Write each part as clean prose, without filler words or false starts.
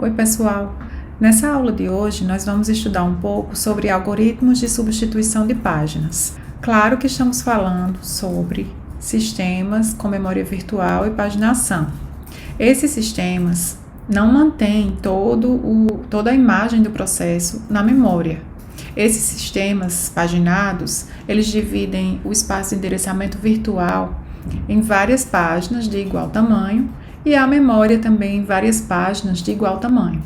Oi, pessoal! Nessa aula de hoje, nós vamos estudar um pouco sobre algoritmos de substituição de páginas. Claro que estamos falando sobre sistemas com memória virtual e paginação. Esses sistemas não mantêm toda a imagem do processo na memória. Esses sistemas paginados, eles dividem o espaço de endereçamento virtual em várias páginas de igual tamanho e a memória também em várias páginas de igual tamanho.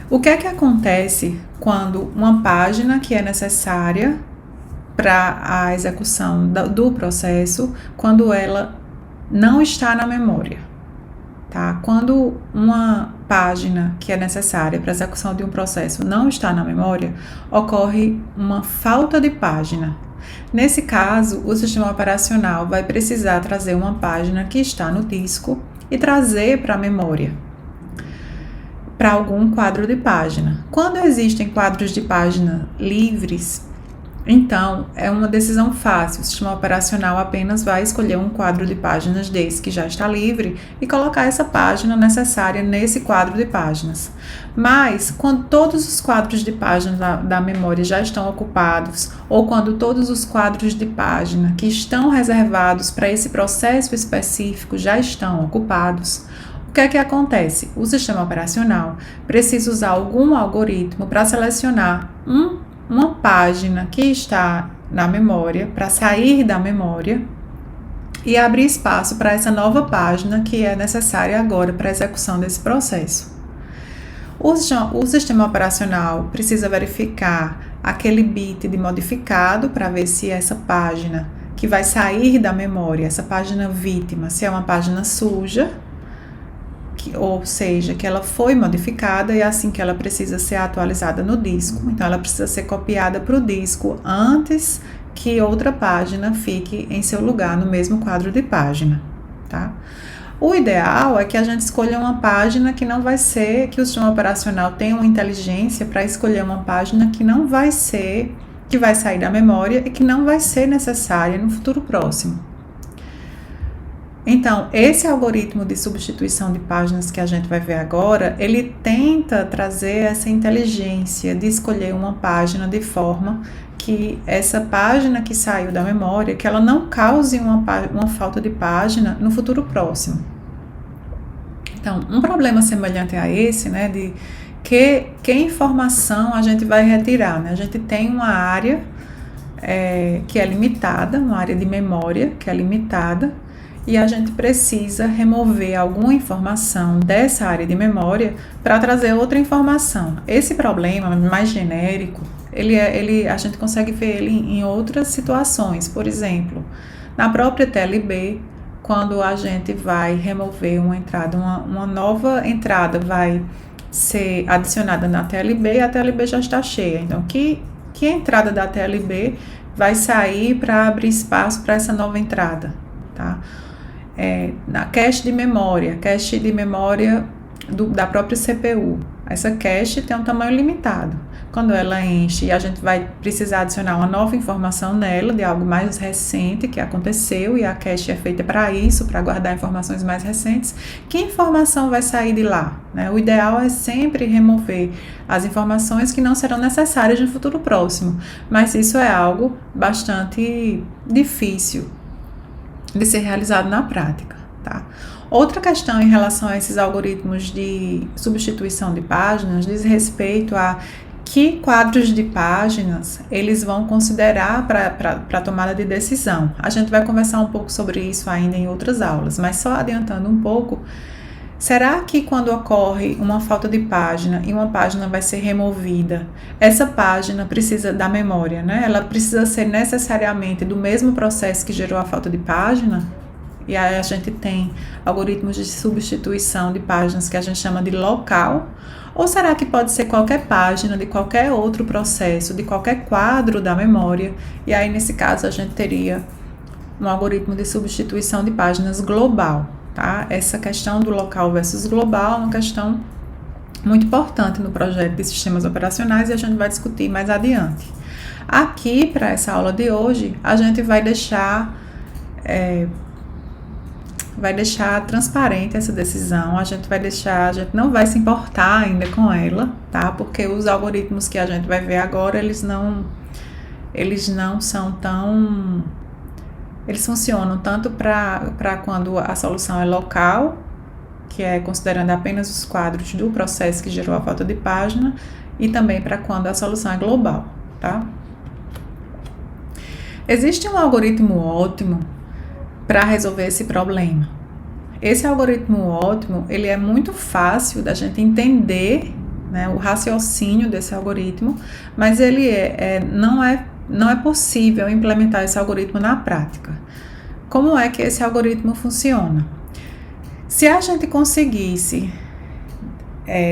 O que é que acontece quando uma página que é necessária para a execução do processo, quando ela não está na memória? Tá? Quando uma página que é necessária para a execução de um processo não está na memória, ocorre uma falta de página. Nesse caso, o sistema operacional vai precisar trazer uma página que está no disco e trazer para a memória, para algum quadro de página. Quando existem quadros de página livres, então é uma decisão fácil. O sistema operacional apenas vai escolher um quadro de páginas desse que já está livre e colocar essa página necessária nesse quadro de páginas. Mas quando todos os quadros de página da memória já estão ocupados, ou quando todos os quadros de página que estão reservados para esse processo específico já estão ocupados, o que é que acontece? O sistema operacional precisa usar algum algoritmo para selecionar uma página que está na memória, para sair da memória e abrir espaço para essa nova página que é necessária agora para a execução desse processo. O sistema operacional precisa verificar aquele bit de modificado para ver se essa página que vai sair da memória, essa página vítima, se é uma página suja, ou seja, que ela foi modificada e é assim que ela precisa ser atualizada no disco. Então, ela precisa ser copiada para o disco antes que outra página fique em seu lugar no mesmo quadro de página, tá? O ideal é que a gente escolha uma página que não vai ser, que o sistema operacional tenha uma inteligência para escolher uma página que não vai ser, que vai sair da memória e que não vai ser necessária no futuro próximo. Então, esse algoritmo de substituição de páginas que a gente vai ver agora, ele tenta trazer essa inteligência de escolher uma página de forma que essa página que saiu da memória, que ela não cause uma falta de página no futuro próximo. Então, um problema semelhante a esse, né, de que informação a gente vai retirar, né? A gente tem uma área que é limitada, uma área de memória que é limitada, e a gente precisa remover alguma informação dessa área de memória para trazer outra informação. Esse problema mais genérico, a gente consegue ver ele em outras situações. Por exemplo, na própria TLB, quando a gente vai remover uma entrada, uma nova entrada vai ser adicionada na TLB e a TLB já está cheia. Então, que entrada da TLB vai sair para abrir espaço para essa nova entrada, tá? Na cache de memória da própria CPU. Essa cache tem um tamanho limitado. Quando ela enche e a gente vai precisar adicionar uma nova informação nela, de algo mais recente que aconteceu, e a cache é feita para isso, para guardar informações mais recentes, que informação vai sair de lá, né? O ideal é sempre remover as informações que não serão necessárias no futuro próximo, mas isso é algo bastante difícil de ser realizado na prática, tá? Outra questão em relação a esses algoritmos de substituição de páginas diz respeito a que quadros de páginas eles vão considerar para a tomada de decisão. A gente vai conversar um pouco sobre isso ainda em outras aulas, mas só adiantando um pouco, será que quando ocorre uma falta de página e uma página vai ser removida, essa página precisa da memória, né? Ela precisa ser necessariamente do mesmo processo que gerou a falta de página? E aí a gente tem algoritmos de substituição de páginas que a gente chama de local. Ou será que pode ser qualquer página de qualquer outro processo, de qualquer quadro da memória? E aí, nesse caso, a gente teria um algoritmo de substituição de páginas global. Tá? Essa questão do local versus global é uma questão muito importante no projeto de sistemas operacionais e a gente vai discutir mais adiante. Aqui, para essa aula de hoje, a gente vai deixar vai deixar transparente essa decisão, a gente não vai se importar ainda com ela, tá? Porque os algoritmos que a gente vai ver agora, eles não são tão... Eles funcionam tanto para quando a solução é local, que é considerando apenas os quadros do processo que gerou a falta de página, e também para quando a solução é global, tá? Existe um algoritmo ótimo para resolver esse problema. Esse algoritmo ótimo, ele é muito fácil da gente entender, né, o raciocínio desse algoritmo, mas ele não é possível implementar esse algoritmo na prática. Como é que esse algoritmo funciona? Se a gente conseguisse,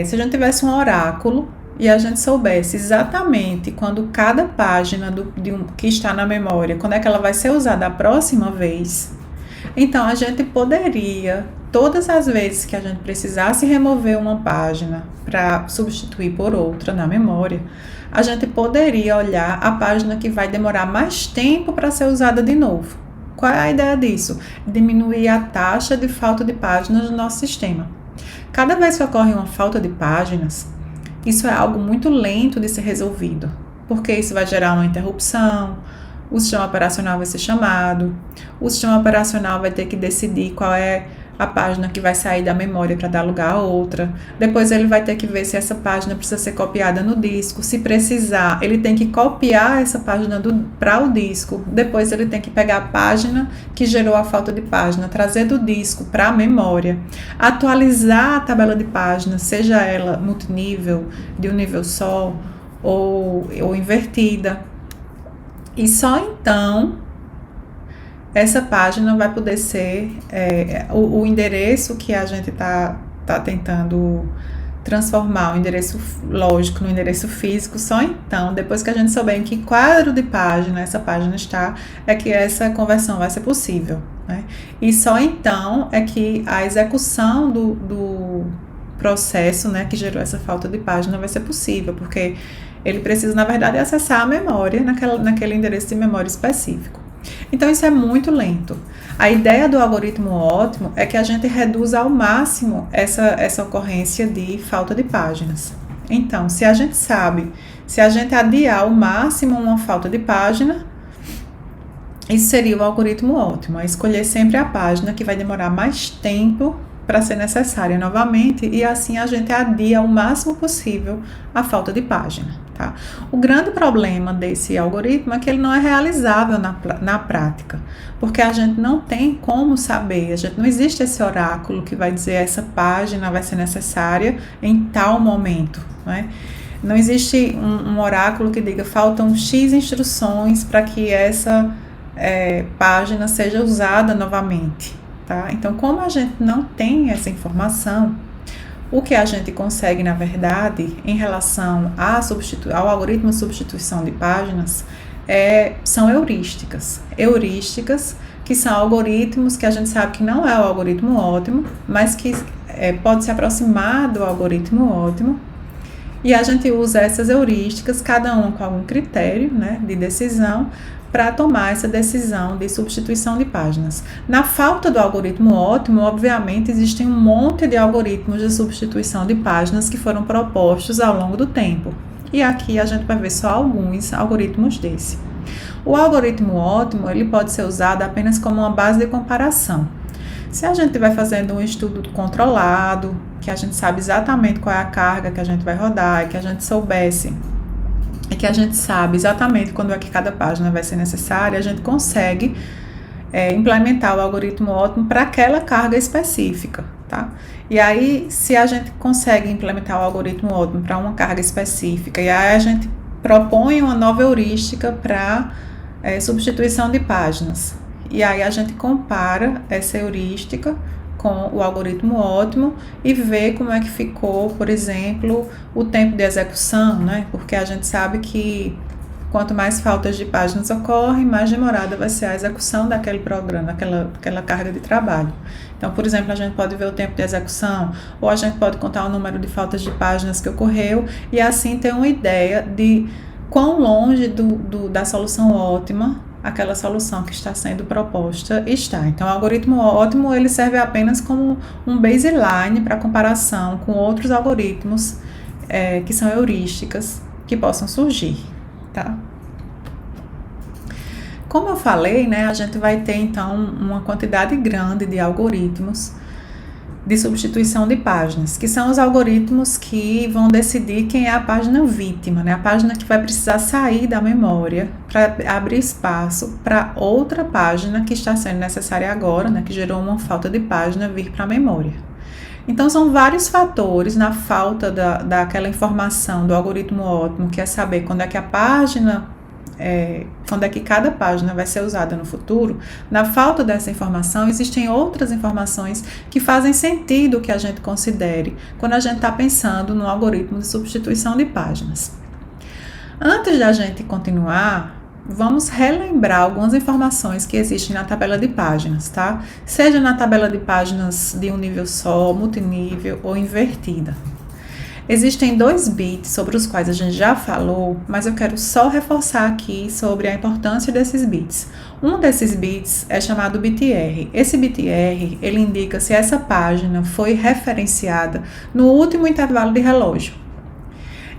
se a gente tivesse um oráculo e a gente soubesse exatamente quando cada página que está na memória, quando é que ela vai ser usada a próxima vez, então a gente poderia, todas as vezes que a gente precisasse remover uma página para substituir por outra na memória, a gente poderia olhar a página que vai demorar mais tempo para ser usada de novo. Qual é a ideia disso? Diminuir a taxa de falta de páginas do nosso sistema. Cada vez que ocorre uma falta de páginas, isso é algo muito lento de ser resolvido, porque isso vai gerar uma interrupção, o sistema operacional vai ser chamado, o sistema operacional vai ter que decidir qual é a página que vai sair da memória para dar lugar a outra. Depois ele vai ter que ver se essa página precisa ser copiada no disco. Se precisar, ele tem que copiar essa página para o disco. Depois ele tem que pegar a página que gerou a falta de página, trazer do disco para a memória, atualizar a tabela de páginas, seja ela multinível, de um nível só ou invertida. E só então essa página vai poder ser o endereço que a gente tá tentando transformar o endereço lógico no endereço físico. Só então, depois que a gente souber em que quadro de página essa página está, é que essa conversão vai ser possível, né? E só então é que a execução do processo, né, que gerou essa falta de página vai ser possível, porque ele precisa, na verdade, acessar a memória naquele endereço de memória específico. Então, isso é muito lento. A ideia do algoritmo ótimo é que a gente reduza ao máximo essa ocorrência de falta de páginas. Então, se a gente adiar ao máximo uma falta de página, isso seria o algoritmo ótimo, é escolher sempre a página que vai demorar mais tempo para ser necessária novamente, e assim a gente adia o máximo possível a falta de página, tá? O grande problema desse algoritmo é que ele não é realizável na prática, porque a gente não tem como saber, não existe esse oráculo que vai dizer essa página vai ser necessária em tal momento, né? Não existe um oráculo que diga faltam X instruções para que essa página seja usada novamente. Tá? Então, como a gente não tem essa informação, o que a gente consegue, na verdade, em relação ao algoritmo de substituição de páginas, são heurísticas. Heurísticas, que são algoritmos que a gente sabe que não é o algoritmo ótimo, mas que pode se aproximar do algoritmo ótimo. E a gente usa essas heurísticas, cada uma com algum critério, né, de decisão, para tomar essa decisão de substituição de páginas. Na falta do algoritmo ótimo, obviamente, existem um monte de algoritmos de substituição de páginas que foram propostos ao longo do tempo. E aqui a gente vai ver só alguns algoritmos desse. O algoritmo ótimo, ele pode ser usado apenas como uma base de comparação. Se a gente estiver fazendo um estudo controlado, que a gente sabe exatamente qual é a carga que a gente vai rodar, e que a gente sabe exatamente quando é que cada página vai ser necessária, a gente consegue implementar o algoritmo ótimo para aquela carga específica, tá? E aí, se a gente consegue implementar o algoritmo ótimo para uma carga específica, e aí a gente propõe uma nova heurística para substituição de páginas, e aí a gente compara essa heurística com o algoritmo ótimo e ver como é que ficou, por exemplo, o tempo de execução, né? Porque a gente sabe que quanto mais faltas de páginas ocorrem, mais demorada vai ser a execução daquele programa, aquela carga de trabalho. Então, por exemplo, a gente pode ver o tempo de execução, ou a gente pode contar o número de faltas de páginas que ocorreu, e assim ter uma ideia de quão longe da solução ótima aquela solução que está sendo proposta está. Então, o algoritmo ótimo, ele serve apenas como um baseline para comparação com outros algoritmos que são heurísticas que possam surgir, tá? Como eu falei, né, a gente vai ter, então, uma quantidade grande de algoritmos de substituição de páginas, que são os algoritmos que vão decidir quem é a página vítima, né? A página que vai precisar sair da memória para abrir espaço para outra página que está sendo necessária agora, né? Que gerou uma falta de página vir para a memória. Então, são vários fatores na falta daquela informação do algoritmo ótimo, que é saber quando é que a página... quando é que cada página vai ser usada no futuro. Na falta dessa informação, existem outras informações que fazem sentido que a gente considere quando a gente está pensando no algoritmo de substituição de páginas. Antes da gente continuar, vamos relembrar algumas informações que existem na tabela de páginas, tá? Seja na tabela de páginas de um nível só, multinível ou invertida. Existem 2 bits sobre os quais a gente já falou, mas eu quero só reforçar aqui sobre a importância desses bits. Um desses bits é chamado bit R. Esse bit R, ele indica se essa página foi referenciada no último intervalo de relógio.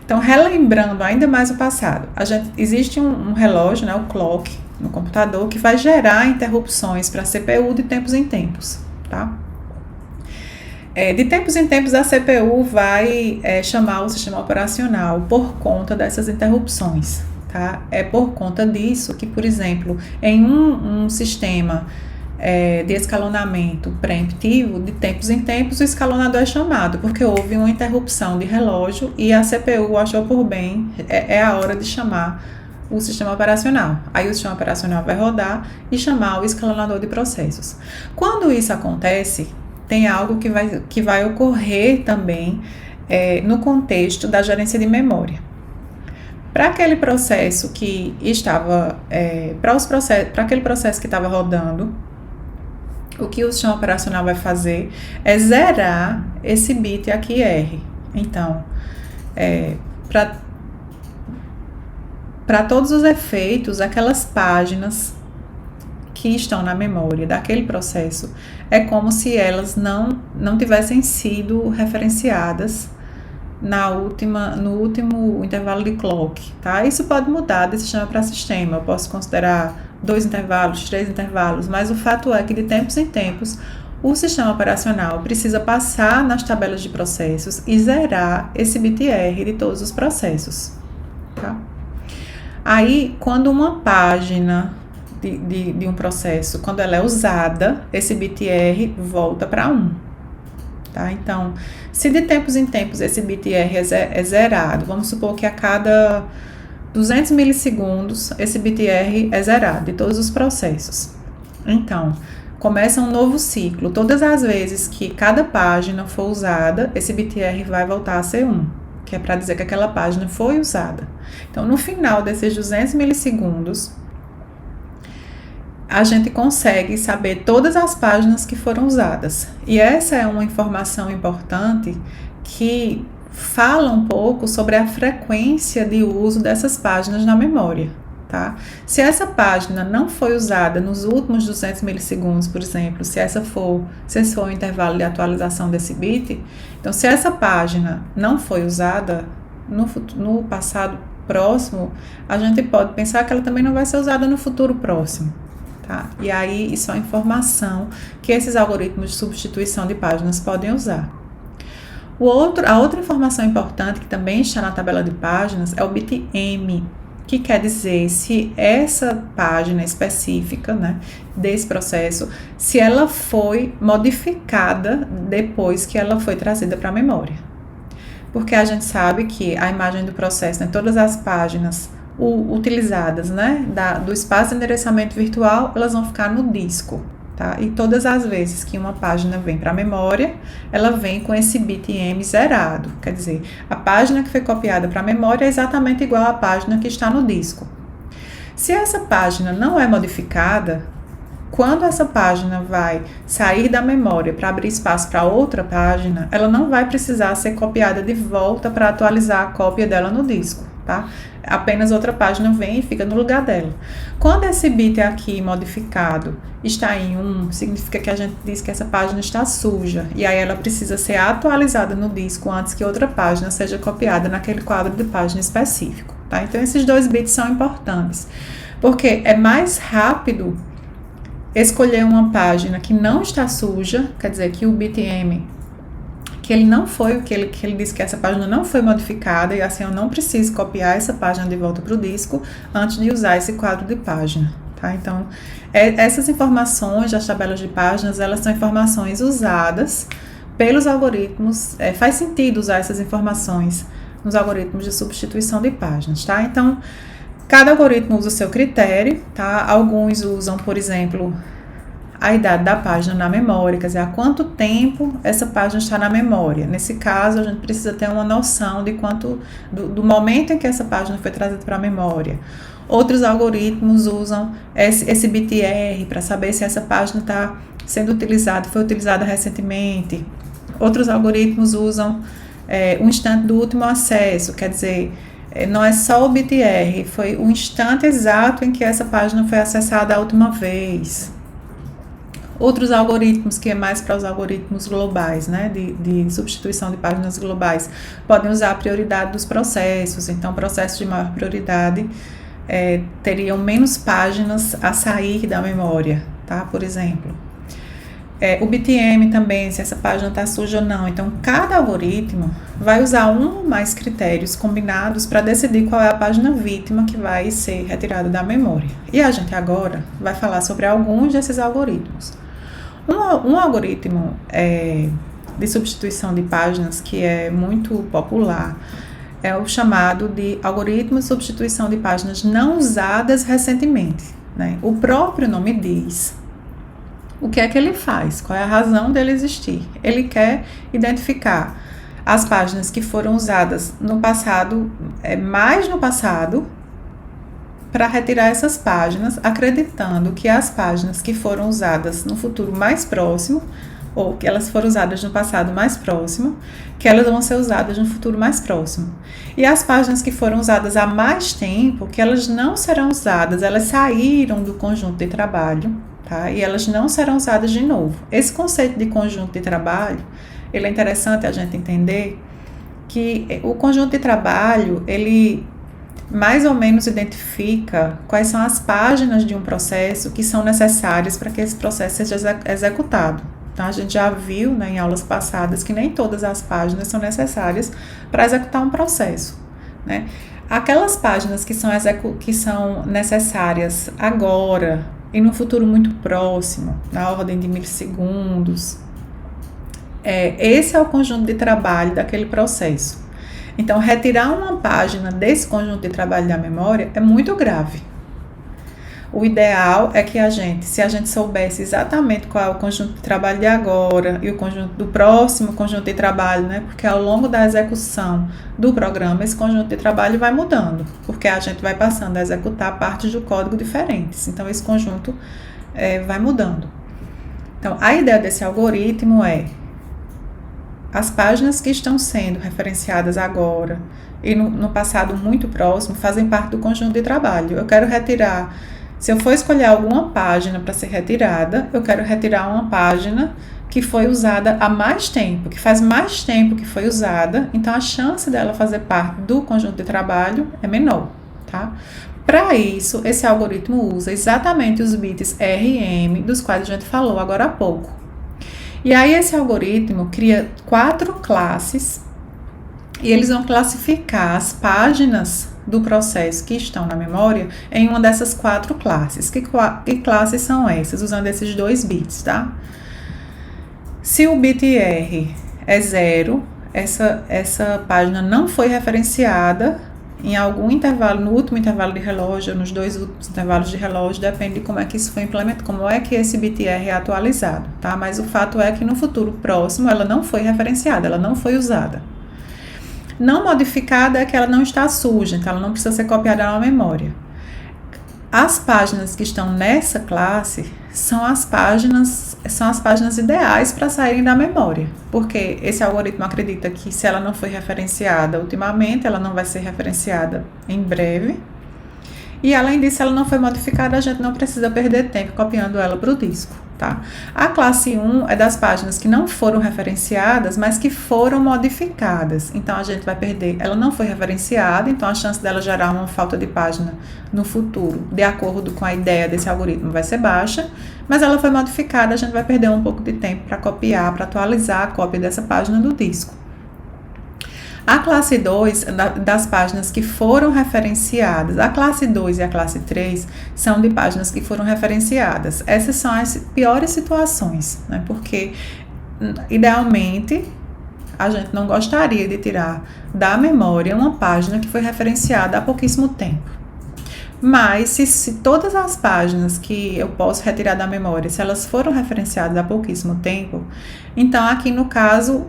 Então, relembrando ainda mais o passado, existe um relógio, né, o clock, no computador, que vai gerar interrupções para a CPU de tempos em tempos, tá? De tempos em tempos, a CPU vai chamar o sistema operacional por conta dessas interrupções, tá? É por conta disso que, por exemplo, em um sistema de escalonamento preemptivo, de tempos em tempos, o escalonador é chamado, porque houve uma interrupção de relógio e a CPU achou por bem, é a hora de chamar o sistema operacional. Aí o sistema operacional vai rodar e chamar o escalonador de processos. Quando isso acontece, tem algo que vai ocorrer também no contexto da gerência de memória. Para aquele processo que estava, para aquele processo que estava rodando, o que o sistema operacional vai fazer é zerar esse bit aqui R. Então, para todos os efeitos, aquelas páginas que estão na memória daquele processo, é como se elas não tivessem sido referenciadas no último intervalo de clock, tá? Isso pode mudar de sistema para sistema, eu posso considerar 2 intervalos, 3 intervalos, mas o fato é que de tempos em tempos o sistema operacional precisa passar nas tabelas de processos e zerar esse bit R de todos os processos, tá? Aí, quando uma página de um processo, quando ela é usada, esse bit R volta para 1. Tá? Então, se de tempos em tempos esse bit R é zerado, vamos supor que a cada 200 milissegundos esse bit R é zerado de todos os processos. Então, começa um novo ciclo. Todas as vezes que cada página for usada, esse bit R vai voltar a ser 1, que é para dizer que aquela página foi usada. Então, no final desses 200 milissegundos, a gente consegue saber todas as páginas que foram usadas. E essa é uma informação importante que fala um pouco sobre a frequência de uso dessas páginas na memória, tá? Se essa página não foi usada nos últimos 200 milissegundos, por exemplo, se esse for o intervalo de atualização desse bit, então se essa página não foi usada no passado próximo, a gente pode pensar que ela também não vai ser usada no futuro próximo. Tá? E aí, isso é uma informação que esses algoritmos de substituição de páginas podem usar. A outra informação importante que também está na tabela de páginas é o bit M, que quer dizer se essa página específica, né, desse processo, se ela foi modificada depois que ela foi trazida para a memória. Porque a gente sabe que a imagem do processo, né, todas as páginas utilizadas, né, do espaço de endereçamento virtual, elas vão ficar no disco, tá? E todas as vezes que uma página vem para a memória, ela vem com esse bit M zerado, quer dizer, a página que foi copiada para a memória é exatamente igual à página que está no disco. Se essa página não é modificada, quando essa página vai sair da memória para abrir espaço para outra página, ela não vai precisar ser copiada de volta para atualizar a cópia dela no disco. tá? Apenas outra página vem e fica no lugar dela. Quando esse bit aqui modificado está em 1, significa que a gente diz que essa página está suja, e aí ela precisa ser atualizada no disco antes que outra página seja copiada naquele quadro de página específico, tá? Então esses 2 bits são importantes, porque é mais rápido escolher uma página que não está suja, quer dizer que o bit M, que ele não foi, que ele disse que essa página não foi modificada, e assim eu não preciso copiar essa página de volta para o disco antes de usar esse quadro de página, tá? Então, essas informações das tabelas de páginas, elas são informações usadas pelos algoritmos, faz sentido usar essas informações nos algoritmos de substituição de páginas, tá? Então, cada algoritmo usa o seu critério, tá? Alguns usam, por exemplo, a idade da página na memória, quer dizer, há quanto tempo essa página está na memória. Nesse caso, a gente precisa ter uma noção de quanto, do momento em que essa página foi trazida para a memória. Outros algoritmos usam esse BTR para saber se essa página está sendo utilizada, foi utilizada recentemente. Outros algoritmos usam o instante do último acesso, quer dizer, não é só o BTR, foi o instante exato em que essa página foi acessada a última vez. Outros algoritmos, que é mais para os algoritmos globais, né, de substituição de páginas globais, podem usar a prioridade dos processos. Então, processos de maior prioridade teriam menos páginas a sair da memória, tá? Por exemplo. O BTM também, se essa página está suja ou não. Então, cada algoritmo vai usar um ou mais critérios combinados para decidir qual é a página vítima que vai ser retirada da memória. E a gente agora vai falar sobre alguns desses algoritmos. Um algoritmo de substituição de páginas que é muito popular é o chamado de algoritmo de substituição de páginas não usadas recentemente, né? O próprio nome diz o que é que ele faz, qual é a razão dele existir. Ele quer identificar as páginas que foram usadas no passado, mais no passado, para retirar essas páginas, acreditando que as páginas que foram usadas no futuro mais próximo, ou que elas foram usadas no passado mais próximo, que elas vão ser usadas no futuro mais próximo. E as páginas que foram usadas há mais tempo, que elas não serão usadas, elas saíram do conjunto de trabalho, tá? E elas não serão usadas de novo. Esse conceito de conjunto de trabalho, ele é interessante a gente entender que o conjunto de trabalho, ele mais ou menos identifica quais são as páginas de um processo que são necessárias para que esse processo seja executado. Então, a gente já viu, né, em aulas passadas que nem todas as páginas são necessárias para executar um processo, né? Aquelas páginas que são necessárias agora e no futuro muito próximo, na ordem de milissegundos, esse é o conjunto de trabalho daquele processo. Então, retirar uma página desse conjunto de trabalho da memória é muito grave. O ideal é que se a gente soubesse exatamente qual é o conjunto de trabalho de agora e o conjunto do próximo conjunto de trabalho, né? Porque ao longo da execução do programa, esse conjunto de trabalho vai mudando, porque a gente vai passando a executar partes do código diferentes. Então, esse conjunto vai mudando. Então, a ideia desse algoritmo é as páginas que estão sendo referenciadas agora e no passado muito próximo fazem parte do conjunto de trabalho. Eu quero retirar, se eu for escolher alguma página para ser retirada, eu quero retirar uma página que foi usada há mais tempo, que faz mais tempo que foi usada, então a chance dela fazer parte do conjunto de trabalho é menor, tá? Para isso, esse algoritmo usa exatamente os bits RM, dos quais a gente falou agora há pouco. E aí esse algoritmo cria 4 classes e eles vão classificar as páginas do processo que estão na memória em uma dessas 4 classes. Que classes são essas? Usando esses 2 bits, tá? Se o bit R é 0, essa página não foi referenciada em algum intervalo, no último intervalo de relógio, ou nos 2 últimos intervalos de relógio, depende de como é que isso foi implementado, como é que esse bit R é atualizado, tá? Mas o fato é que no futuro próximo ela não foi referenciada, ela não foi usada. Não modificada é que ela não está suja, então ela não precisa ser copiada na memória. As páginas que estão nessa classe são as páginas ideais para saírem da memória, porque esse algoritmo acredita que se ela não foi referenciada ultimamente, ela não vai ser referenciada em breve, e além disso, ela não foi modificada, a gente não precisa perder tempo copiando ela para o disco, tá? A classe 1 é das páginas que não foram referenciadas, mas que foram modificadas. Então, a gente vai perder, ela não foi referenciada, então a chance dela gerar uma falta de página no futuro, de acordo com a ideia desse algoritmo, vai ser baixa, mas ela foi modificada, a gente vai perder um pouco de tempo para copiar, para atualizar a cópia dessa página do disco. A classe 2, das páginas que foram referenciadas, a classe 2 e a classe 3 são de páginas que foram referenciadas. Essas são as piores situações, né? Porque, idealmente, a gente não gostaria de tirar da memória uma página que foi referenciada há pouquíssimo tempo. Mas, se todas as páginas que eu posso retirar da memória, se elas foram referenciadas há pouquíssimo tempo, então aqui no caso,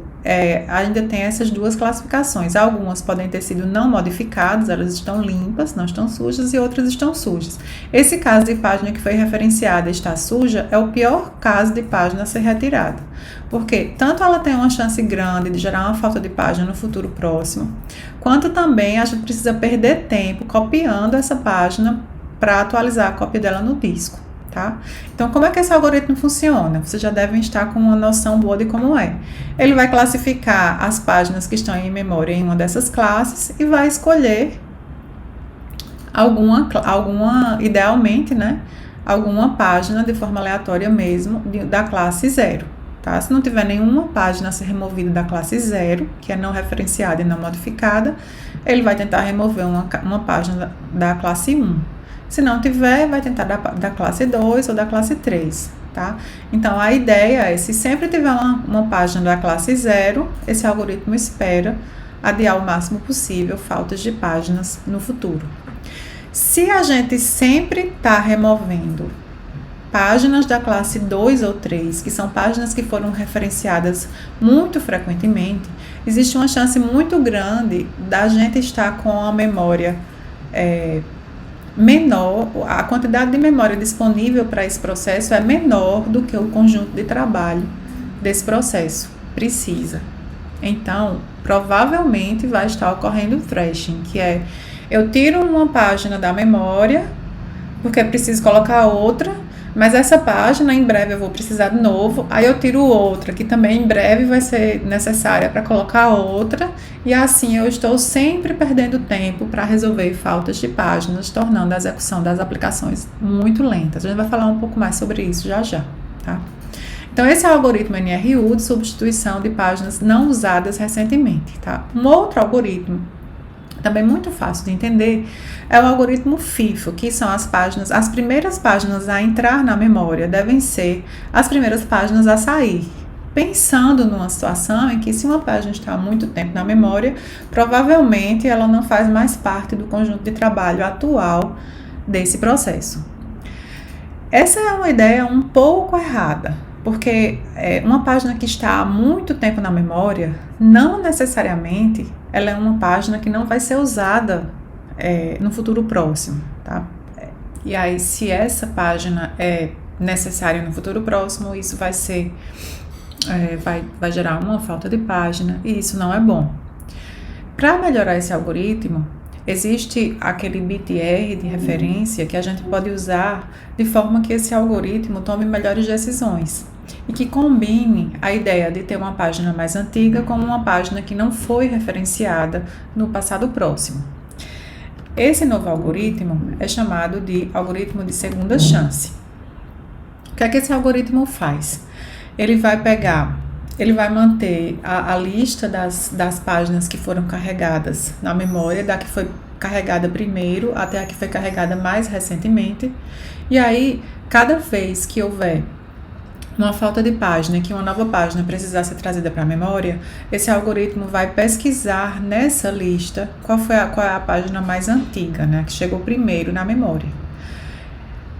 ainda tem essas duas classificações. Algumas podem ter sido não modificadas, elas estão limpas, não estão sujas, e outras estão sujas. Esse caso de página que foi referenciada e está suja é o pior caso de página a ser retirada, porque tanto ela tem uma chance grande de gerar uma falta de página no futuro próximo, quanto também a gente precisa perder tempo copiando essa página para atualizar a cópia dela no disco. Tá? Então, como é que esse algoritmo funciona? Vocês já devem estar com uma noção boa de como é. Ele vai classificar as páginas que estão em memória em uma dessas classes e vai escolher alguma idealmente, né? Alguma página de forma aleatória mesmo da classe 0. Tá? Se não tiver nenhuma página a ser removida da classe 0, que é não referenciada e não modificada, ele vai tentar remover uma página da classe 1. Se não tiver, vai tentar da classe 2 ou da classe 3, tá? Então, a ideia é, se sempre tiver uma página da classe 0, esse algoritmo espera adiar o máximo possível faltas de páginas no futuro. Se a gente sempre está removendo páginas da classe 2 ou 3, que são páginas que foram referenciadas muito frequentemente, existe uma chance muito grande da gente estar com a memória menor, a quantidade de memória disponível para esse processo é menor do que o conjunto de trabalho desse processo precisa. Então, provavelmente vai estar ocorrendo o thrashing, que é, eu tiro uma página da memória, porque é preciso colocar outra, mas essa página em breve eu vou precisar de novo, aí eu tiro outra, que também em breve vai ser necessária para colocar outra, e assim eu estou sempre perdendo tempo para resolver faltas de páginas, tornando a execução das aplicações muito lenta. A gente vai falar um pouco mais sobre isso já, tá? Então, esse é o algoritmo NRU de substituição de páginas não usadas recentemente, tá? Um outro algoritmo, também muito fácil de entender, é o algoritmo FIFO, que são as primeiras páginas a entrar na memória devem ser as primeiras páginas a sair. Pensando numa situação em que, se uma página está há muito tempo na memória, provavelmente ela não faz mais parte do conjunto de trabalho atual desse processo. Essa é uma ideia um pouco errada, porque uma página que está há muito tempo na memória, não necessariamente ela é uma página que não vai ser usada no futuro próximo, tá? E aí, se essa página é necessária no futuro próximo, isso vai ser, vai gerar uma falta de página, e isso não é bom. Para melhorar esse algoritmo, existe aquele BTR de referência que a gente pode usar de forma que esse algoritmo tome melhores decisões e que combine a ideia de ter uma página mais antiga com uma página que não foi referenciada no passado próximo. Esse novo algoritmo é chamado de algoritmo de segunda chance. O que é que esse algoritmo faz? Ele vai manter a lista das páginas que foram carregadas na memória, da que foi carregada primeiro até a que foi carregada mais recentemente, e aí, cada vez que houver uma falta de página, que uma nova página precisar ser trazida para a memória, esse algoritmo vai pesquisar nessa lista qual é a página mais antiga, né, que chegou primeiro na memória.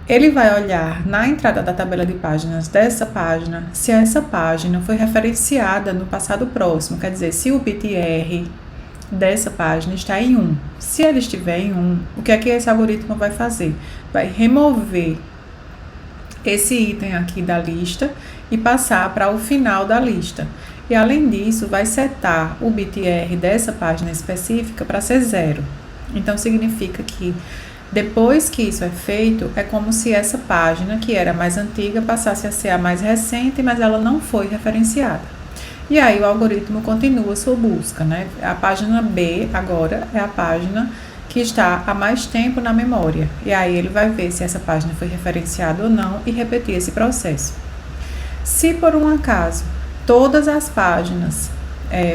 Ele vai olhar na entrada da tabela de páginas dessa página se essa página foi referenciada no passado próximo, quer dizer, se o BTR dessa página está em 1. Se ele estiver em 1, o que é que esse algoritmo vai fazer? Vai remover esse item aqui da lista e passar para o final da lista. E além disso, vai setar o BTR dessa página específica para ser 0. Então, significa que depois que isso é feito, é como se essa página, que era mais antiga, passasse a ser a mais recente, mas ela não foi referenciada. E aí o algoritmo continua sua busca, né? A página B agora é a página que está há mais tempo na memória. E aí ele vai ver se essa página foi referenciada ou não e repetir esse processo. Se por um acaso todas as páginas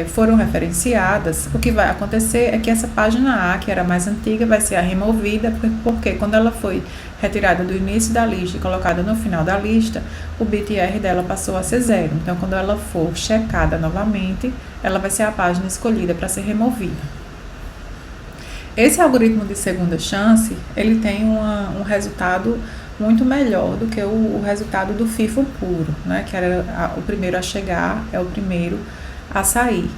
foram referenciadas, o que vai acontecer é que essa página A, que era mais antiga, vai ser removida, porque quando ela foi retirada do início da lista e colocada no final da lista, o BTR dela passou a ser 0. Então, quando ela for checada novamente, ela vai ser a página escolhida para ser removida. Esse algoritmo de segunda chance, ele tem um resultado muito melhor do que o resultado do FIFO puro, né? Que era o primeiro a chegar, é o primeiro a sair.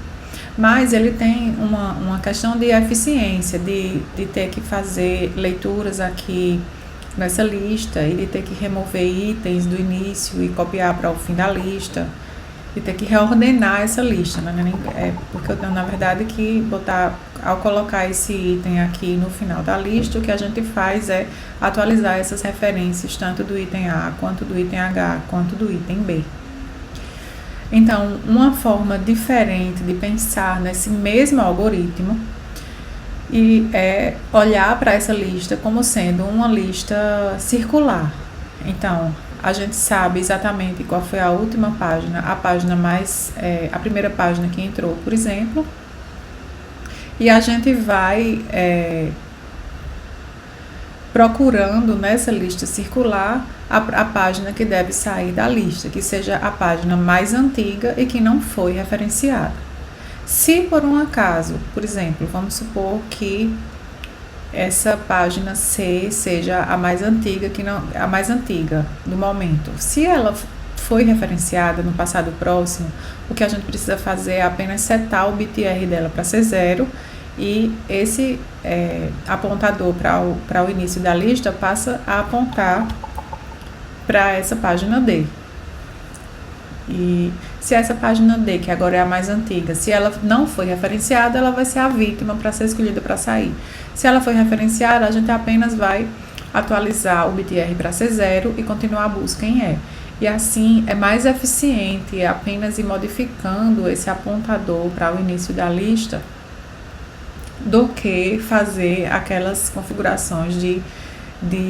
Mas ele tem uma questão de eficiência, de ter que fazer leituras aqui nessa lista e de ter que remover itens do início e copiar para o fim da lista, e ter que reordenar essa lista, né? Porque eu tenho, na verdade, que ao colocar esse item aqui no final da lista, o que a gente faz é atualizar essas referências, tanto do item A, quanto do item H, quanto do item B. Então, uma forma diferente de pensar nesse mesmo algoritmo é olhar para essa lista como sendo uma lista circular. Então, a gente sabe exatamente qual foi a última página, a primeira página que entrou, por exemplo, e a gente vai procurando nessa lista circular a página que deve sair da lista, que seja a página mais antiga e que não foi referenciada. Se por um acaso, por exemplo, vamos supor que essa página C seja a mais antiga, a mais antiga do momento. Se ela foi referenciada no passado próximo, o que a gente precisa fazer é apenas setar o BTR dela para ser 0, e esse apontador para o início da lista passa a apontar para essa página D. E se essa página D, que agora é a mais antiga, se ela não foi referenciada, ela vai ser a vítima para ser escolhida para sair. Se ela foi referenciada, a gente apenas vai atualizar o BTR para ser 0 e continuar a busca em E. E assim é mais eficiente apenas ir modificando esse apontador para o início da lista do que fazer aquelas configurações de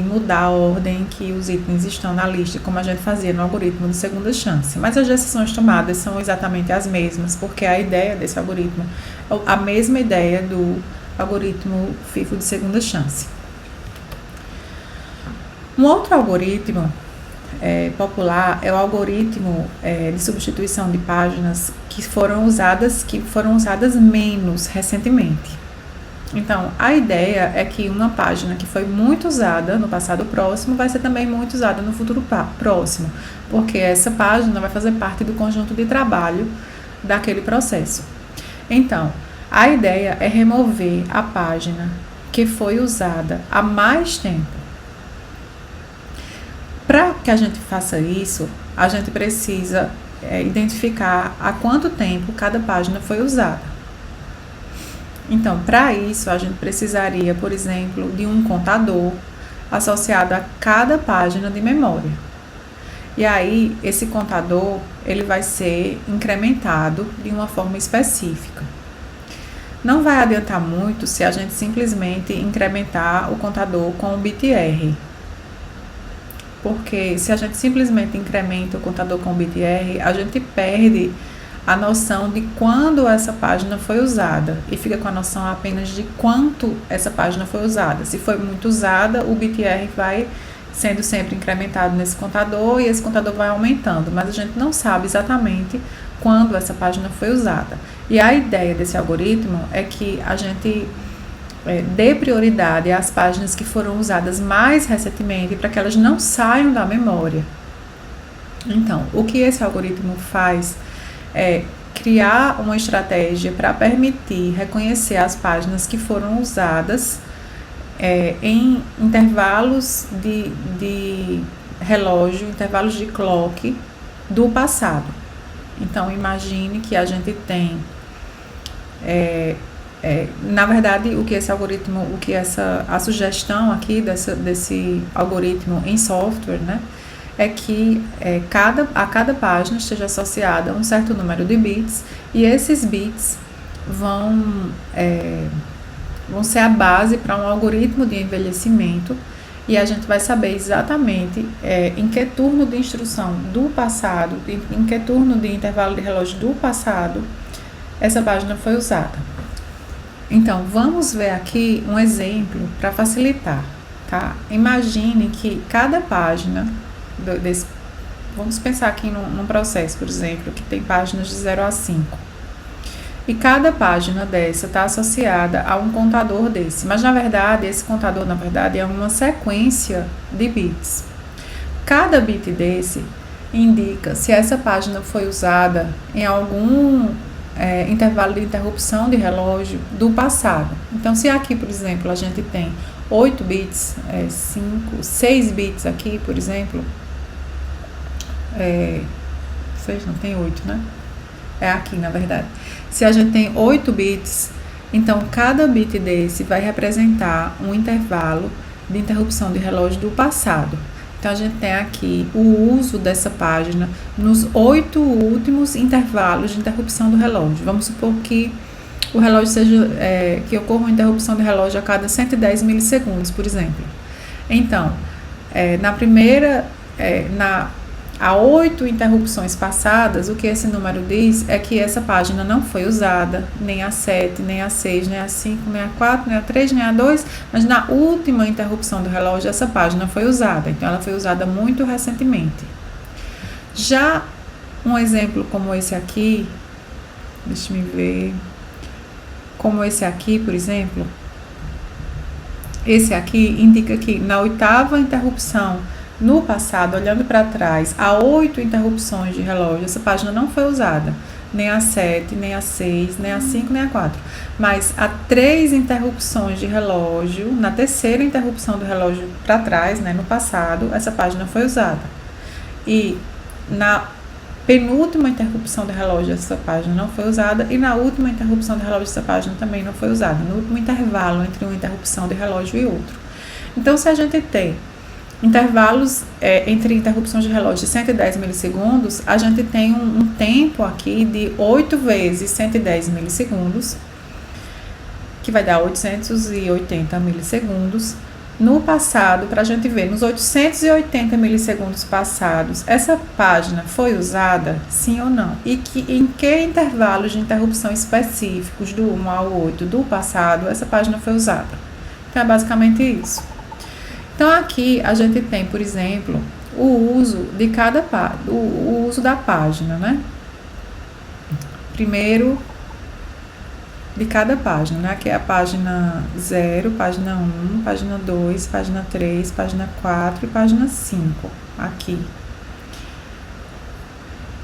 mudar a ordem que os itens estão na lista, como a gente fazia no algoritmo de segunda chance. Mas as decisões tomadas são exatamente as mesmas, porque a ideia desse algoritmo é a mesma ideia do algoritmo FIFO de segunda chance. Um outro algoritmo popular é o algoritmo de substituição de páginas que foram usadas menos recentemente. Então, a ideia é que uma página que foi muito usada no passado próximo vai ser também muito usada no futuro próximo, porque essa página vai fazer parte do conjunto de trabalho daquele processo. Então, a ideia é remover a página que foi usada há mais tempo. Para que a gente faça isso, a gente precisa identificar há quanto tempo cada página foi usada. Então, para isso, a gente precisaria, por exemplo, de um contador associado a cada página de memória. E aí, esse contador, ele vai ser incrementado de uma forma específica. Não vai adiantar muito se a gente simplesmente incrementar o contador com o BTR. Porque se a gente simplesmente incrementa o contador com o BTR, a gente perde a noção de quando essa página foi usada e fica com a noção apenas de quanto essa página foi usada. Se foi muito usada, o BTR vai sendo sempre incrementado nesse contador e esse contador vai aumentando, mas a gente não sabe exatamente quando essa página foi usada. E a ideia desse algoritmo é que a gente dê prioridade às páginas que foram usadas mais recentemente para que elas não saiam da memória. Então, o que esse algoritmo faz é criar uma estratégia para permitir reconhecer as páginas que foram usadas em intervalos de relógio, intervalos de clock do passado. Então, imagine que a gente tem, na verdade, o que esse algoritmo, a sugestão aqui desse algoritmo em software, né, é que a cada página esteja associada um certo número de bits, e esses bits vão ser a base para um algoritmo de envelhecimento, e a gente vai saber exatamente em que turno de instrução do passado, em que turno de intervalo de relógio do passado essa página foi usada. Então, vamos ver aqui um exemplo para facilitar, tá? Imagine que cada página vamos pensar aqui num processo, por exemplo, que tem páginas de 0 a 5. E cada página dessa está associada a um contador desse. Mas, na verdade, esse contador, é uma sequência de bits. Cada bit desse indica se essa página foi usada em algum intervalo de interrupção de relógio do passado. Então, se aqui, por exemplo, a gente tem 8 bits, 6 bits aqui, por exemplo, 6 não, tem 8, né? É aqui, na verdade. Se a gente tem 8 bits, então cada bit desse vai representar um intervalo de interrupção de relógio do passado. Então, a gente tem aqui o uso dessa página nos 8 últimos intervalos de interrupção do relógio. Vamos supor que o relógio seja, que ocorra uma interrupção de relógio a cada 110 milissegundos, por exemplo. Então, há 8 interrupções passadas, o que esse número diz é que essa página não foi usada, nem a 7, nem a 6, nem a 5, nem a 4, nem a 3, nem a 2, mas na última interrupção do relógio essa página foi usada, então ela foi usada muito recentemente. Já um exemplo como esse aqui, deixa eu ver, como esse aqui, por exemplo, esse aqui indica que na 8ª interrupção no passado, olhando para trás, há 8 interrupções de relógio, essa página não foi usada, nem a 7, nem a 6, nem a 5, nem a 4. Mas há 3 interrupções de relógio, na 3ª interrupção do relógio para trás, né, no passado, essa página foi usada. E na penúltima interrupção do relógio, essa página não foi usada, e na última interrupção do relógio, essa página também não foi usada, no último intervalo entre uma interrupção de relógio e outro. Então, se a gente tem intervalos entre interrupções de relógio de 110 milissegundos, a gente tem um tempo aqui de 8 vezes 110 milissegundos, que vai dar 880 milissegundos. No passado, para a gente ver, nos 880 milissegundos passados, essa página foi usada, sim ou não? E em que intervalos de interrupção específicos, do 1 ao 8 do passado, essa página foi usada? Então, é basicamente isso. Então, aqui a gente tem, por exemplo, o uso de o uso da página, né? Primeiro, de cada página, né? Aqui é a página 0, página 1, página 2, página 3, página 4 e página 5, aqui.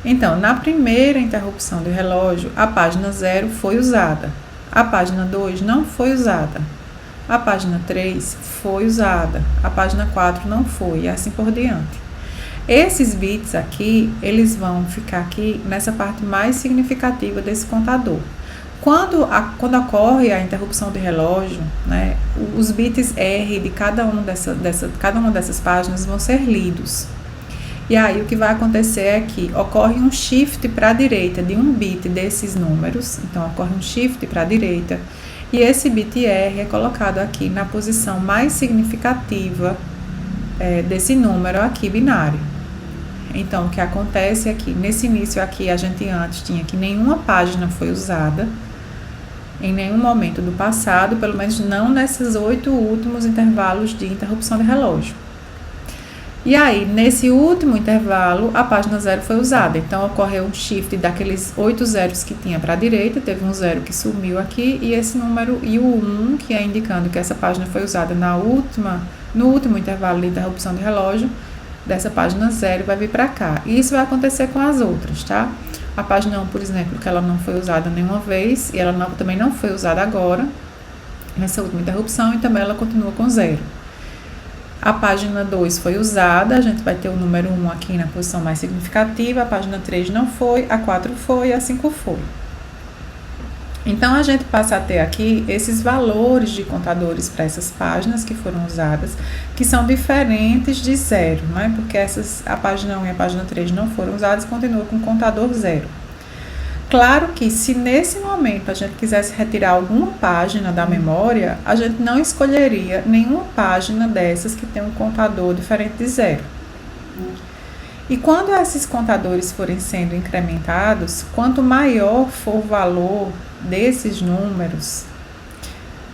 Então, na primeira interrupção do relógio, a página 0 foi usada, a página 2 não foi usada, a página 3 foi usada, a página 4 não foi, e assim por diante. Esses bits aqui, eles vão ficar aqui nessa parte mais significativa desse contador. Quando ocorre a interrupção de relógio, né, os bits R de cada uma dessas páginas vão ser lidos. E aí o que vai acontecer é que ocorre um shift para a direita de um bit desses números. Então, ocorre um shift para a direita. E esse bit R é colocado aqui na posição mais significativa desse número aqui binário. Então, o que acontece é que nesse início aqui, a gente antes tinha que nenhuma página foi usada em nenhum momento do passado, pelo menos não nesses 8 últimos intervalos de interrupção de relógio. E aí, nesse último intervalo, a página 0 foi usada. Então, ocorreu um shift daqueles 8 zeros que tinha para a direita, teve um 0 que sumiu aqui, e esse número, e o 1, que é indicando que essa página foi usada no último intervalo de interrupção de relógio, dessa página 0 vai vir para cá. E isso vai acontecer com as outras, tá? A página 1, por exemplo, que ela não foi usada nenhuma vez, e ela também não foi usada agora, nessa última interrupção, e também ela continua com 0. A página 2 foi usada, a gente vai ter o número 1 aqui na posição mais significativa, a página 3 não foi, a 4 foi, a 5 foi. Então, a gente passa a ter aqui esses valores de contadores para essas páginas que foram usadas, que são diferentes de 0, né? Porque a página 1 e a página 3 não foram usadas, continua com contador 0. Claro que se nesse momento a gente quisesse retirar alguma página da memória, a gente não escolheria nenhuma página dessas que tem um contador diferente de 0. E quando esses contadores forem sendo incrementados, quanto maior for o valor desses números,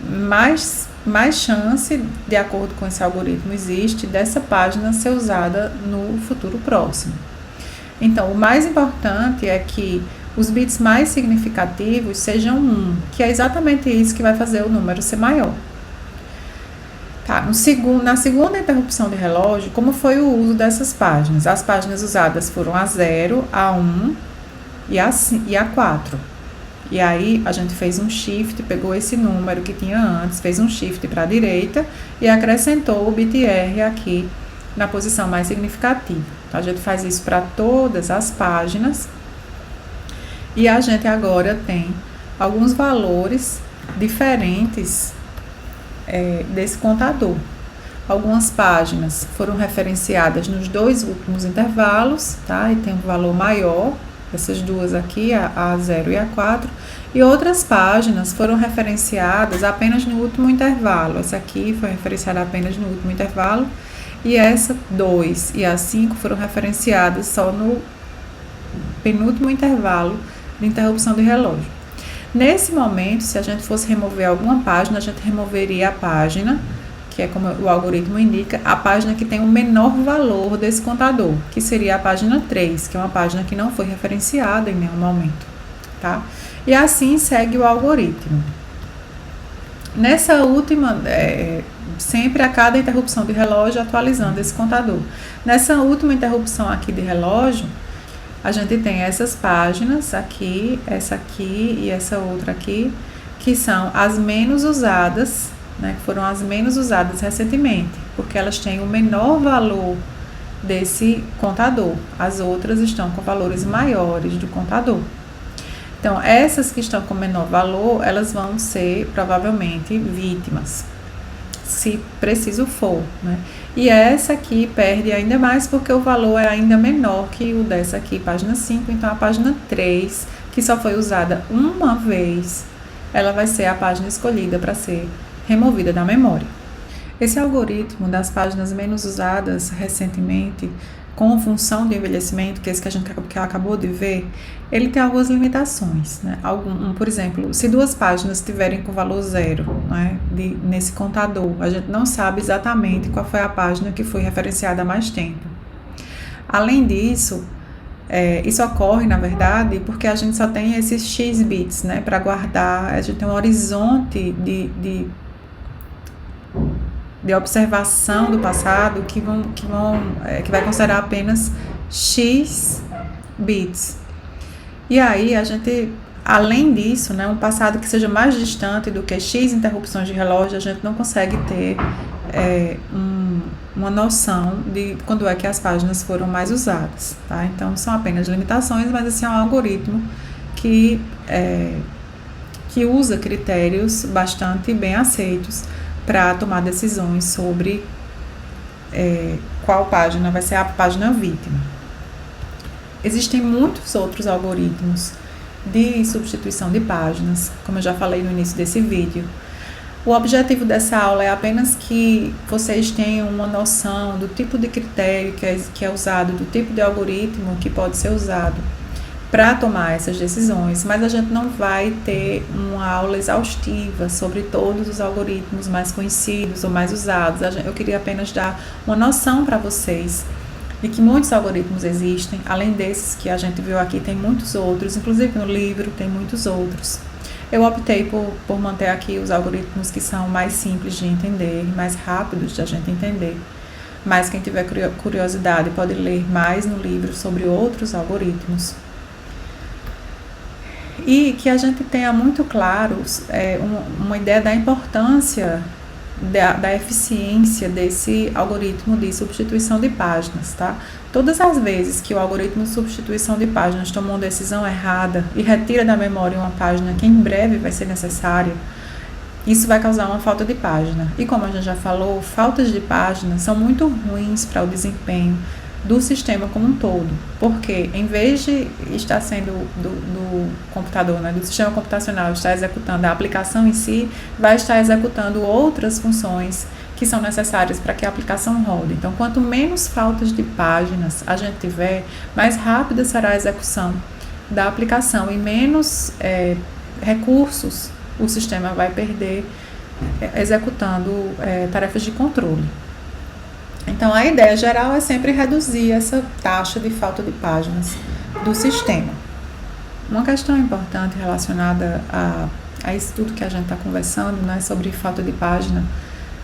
mais chance, de acordo com esse algoritmo, existe dessa página ser usada no futuro próximo. Então, o mais importante é que os bits mais significativos sejam 1, que é exatamente isso que vai fazer o número ser maior. Tá, na segunda interrupção de relógio, como foi o uso dessas páginas? As páginas usadas foram a 0, a 1 e a 4. E aí, a gente fez um shift, pegou esse número que tinha antes, fez um shift para a direita e acrescentou o bit R aqui na posição mais significativa. Então, a gente faz isso para todas as páginas. E a gente agora tem alguns valores diferentes desse contador. Algumas páginas foram referenciadas nos 2 últimos intervalos, tá? E tem um valor maior, essas duas aqui, a 0 e a 4. E outras páginas foram referenciadas apenas no último intervalo. Essa aqui foi referenciada apenas no último intervalo. E essa 2 e a 5 foram referenciadas só no penúltimo intervalo de interrupção de relógio. Nesse momento, se a gente fosse remover alguma página, a gente removeria a página, que é como o algoritmo indica, a página que tem o menor valor desse contador, que seria a página 3, que é uma página que não foi referenciada em nenhum momento, tá? E assim segue o algoritmo. Nessa última, sempre a cada interrupção de relógio atualizando esse contador. Nessa última interrupção aqui de relógio, a gente tem essas páginas aqui, essa aqui e essa outra aqui, que são as menos usadas, né, que foram as menos usadas recentemente, porque elas têm o menor valor desse contador. As outras estão com valores maiores do contador. Então, essas que estão com menor valor, elas vão ser provavelmente vítimas, se preciso for, né? E essa aqui perde ainda mais porque o valor é ainda menor que o dessa aqui, página 5. Então, a página 3, que só foi usada uma vez, ela vai ser a página escolhida para ser removida da memória. Esse algoritmo das páginas menos usadas recentemente, com função de envelhecimento, que é esse que a gente acabou de ver, ele tem algumas limitações, né? Por exemplo, se 2 páginas estiverem com valor 0, né, nesse contador, a gente não sabe exatamente qual foi a página que foi referenciada há mais tempo. Além disso, isso ocorre, na verdade, porque a gente só tem esses X bits, né, para guardar, a gente tem um horizonte de observação do passado que vai considerar apenas X bits. E aí a gente, além disso, né, um passado que seja mais distante do que X interrupções de relógio, a gente não consegue ter uma noção de quando é que as páginas foram mais usadas, tá? Então são apenas limitações, mas assim é um algoritmo que usa critérios bastante bem aceitos para tomar decisões sobre qual página vai ser a página vítima. Existem muitos outros algoritmos de substituição de páginas, como eu já falei no início desse vídeo. O objetivo dessa aula é apenas que vocês tenham uma noção do tipo de critério que é usado, do tipo de algoritmo que pode ser usado para tomar essas decisões, mas a gente não vai ter uma aula exaustiva sobre todos os algoritmos mais conhecidos ou mais usados. Eu queria apenas dar uma noção para vocês de que muitos algoritmos existem, além desses que a gente viu aqui, tem muitos outros, inclusive no livro tem muitos outros. Eu optei por manter aqui os algoritmos que são mais simples de entender, mais rápidos de a gente entender. Mas quem tiver curiosidade pode ler mais no livro sobre outros algoritmos. E que a gente tenha muito claro uma ideia da importância da eficiência desse algoritmo de substituição de páginas, tá? Todas as vezes que o algoritmo de substituição de páginas toma uma decisão errada e retira da memória uma página que em breve vai ser necessária, isso vai causar uma falta de página. E como a gente já falou, faltas de página são muito ruins para o desempenho do sistema como um todo, porque em vez de estar sendo do computador, né, do sistema computacional, estar executando a aplicação em si, vai estar executando outras funções que são necessárias para que a aplicação rode. Então, quanto menos faltas de páginas a gente tiver, mais rápida será a execução da aplicação e menos recursos o sistema vai perder executando tarefas de controle. Então, a ideia geral é sempre reduzir essa taxa de falta de páginas do sistema. Uma questão importante relacionada a isso tudo que a gente está conversando, né, sobre falta de página,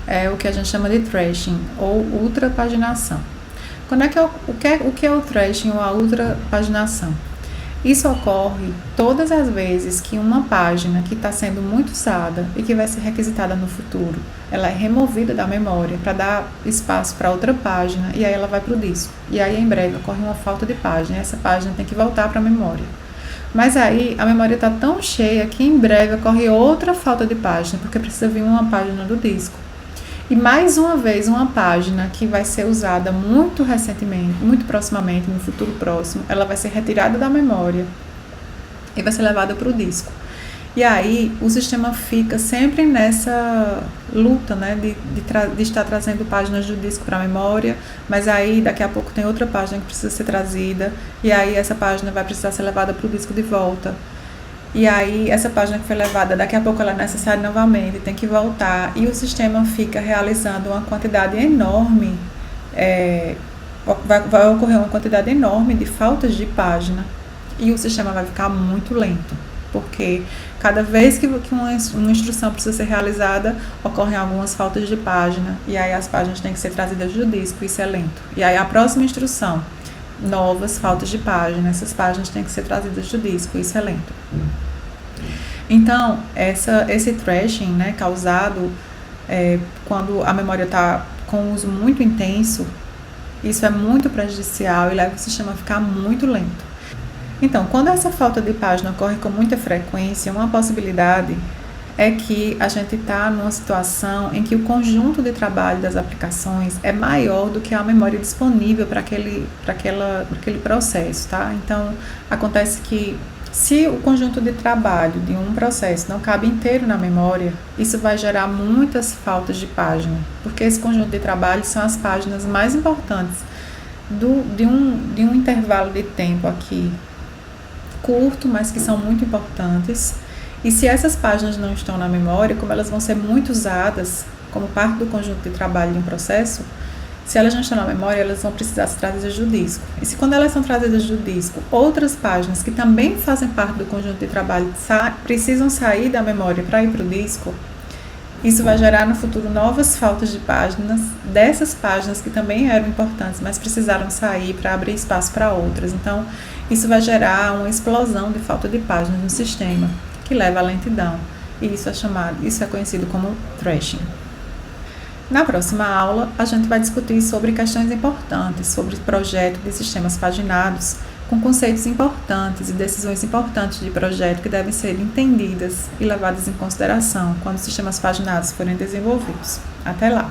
é o que a gente chama de thrashing ou ultrapaginação. O que é o thrashing ou a ultrapaginação? Isso ocorre todas as vezes que uma página que está sendo muito usada e que vai ser requisitada no futuro, ela é removida da memória para dar espaço para outra página e aí ela vai para o disco. E aí em breve ocorre uma falta de página e essa página tem que voltar para a memória. Mas aí a memória está tão cheia que em breve ocorre outra falta de página, porque precisa vir uma página do disco. E mais uma vez, uma página que vai ser usada muito recentemente, muito proximamente, no futuro próximo, ela vai ser retirada da memória e vai ser levada para o disco. E aí, o sistema fica sempre nessa luta, né, de estar trazendo páginas do disco para a memória, mas aí, daqui a pouco, tem outra página que precisa ser trazida, e aí essa página vai precisar ser levada para o disco de volta. E aí, essa página que foi levada, daqui a pouco ela é necessária novamente, tem que voltar, e o sistema fica realizando uma quantidade enorme, vai ocorrer uma quantidade enorme de faltas de página, e o sistema vai ficar muito lento, porque cada vez que uma instrução precisa ser realizada, ocorrem algumas faltas de página, e aí as páginas têm que ser trazidas do disco, isso é lento. E aí a próxima instrução, novas faltas de página, essas páginas têm que ser trazidas do disco, isso é lento. Então, esse thrashing, né, causado quando a memória está com uso muito intenso, isso é muito prejudicial e leva o sistema a ficar muito lento. Então, quando essa falta de página ocorre com muita frequência, uma possibilidade é que a gente está numa situação em que o conjunto de trabalho das aplicações é maior do que a memória disponível para aquele processo, tá? Então, acontece que se o conjunto de trabalho de um processo não cabe inteiro na memória, isso vai gerar muitas faltas de página, porque esse conjunto de trabalho são as páginas mais importantes de um intervalo de tempo aqui curto, mas que são muito importantes. E se essas páginas não estão na memória, como elas vão ser muito usadas como parte do conjunto de trabalho de um processo, se elas não estão na memória, elas vão precisar ser trazidas do disco. E se quando elas são trazidas do disco, outras páginas que também fazem parte do conjunto de trabalho precisam sair da memória para ir para o disco, isso vai gerar no futuro novas faltas de páginas, dessas páginas que também eram importantes, mas precisaram sair para abrir espaço para outras. Então, isso vai gerar uma explosão de falta de páginas no sistema, que leva à lentidão. E isso é conhecido como thrashing. Na próxima aula, a gente vai discutir sobre questões importantes, sobre projeto de sistemas paginados, com conceitos importantes e decisões importantes de projeto que devem ser entendidas e levadas em consideração quando os sistemas paginados forem desenvolvidos. Até lá!